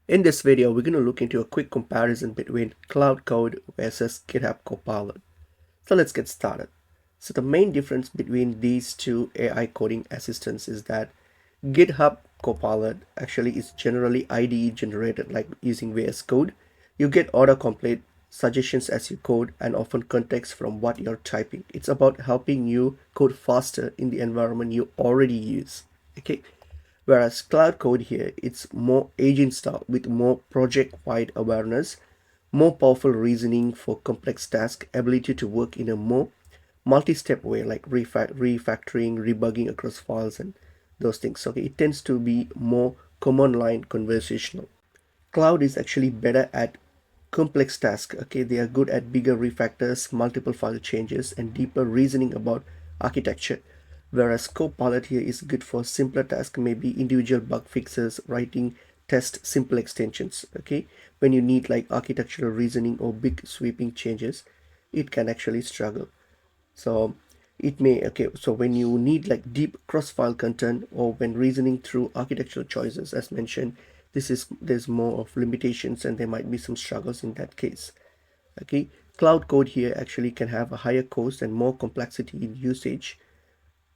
In this video, we're going to look into a quick comparison between Claude Code versus GitHub Copilot. So let's get started. So the main difference between these two AI coding assistants is that GitHub Copilot actually is generally IDE generated, like using VS Code. You get autocomplete, suggestions as you code, and often context from what you're typing. It's about helping you code faster in the environment you already use. Okay. Whereas Cloud Code here, it's more agent style with more project-wide awareness, more powerful reasoning for complex tasks, ability to work in a more multi-step way, like refactoring, rebugging across files and those things. Okay, it tends to be more command line conversational. Cloud is actually better at complex tasks. Okay, they are good at bigger refactors, multiple file changes, and deeper reasoning about architecture. Whereas Copilot here is good for simpler tasks, maybe individual bug fixes, writing test simple extensions. Okay, when you need like architectural reasoning or big sweeping changes, it can actually struggle. So it may, okay, so when you need like deep cross-file content or when reasoning through architectural choices, as mentioned, there's more of limitations and there might be some struggles in that case. Okay, Cloud Code here actually can have a higher cost and more complexity in usage,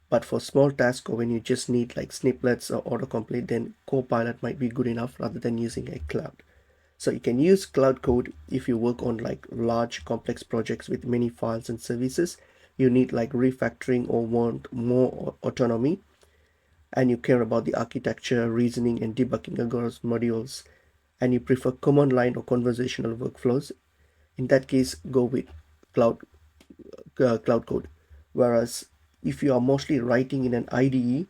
but for small tasks or when you just need like snippets or autocomplete, then Copilot might be good enough rather than using a cloud. So you can use Cloud Code if you work on like large complex projects with many files and services. You need like refactoring or want more autonomy, and you care about the architecture, reasoning, and debugging across modules, and you prefer command line or conversational workflows. In that case, go with Cloud Cloud Code. Whereas if you are mostly writing in an IDE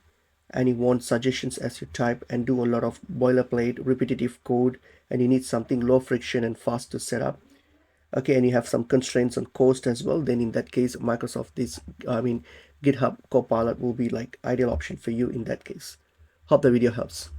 and you want suggestions as you type and do a lot of boilerplate repetitive code, and you need something low friction and fast to set up, okay, and you have some constraints on cost as well, then in that case GitHub Copilot will be like ideal option for you in that case. Hope the video helps.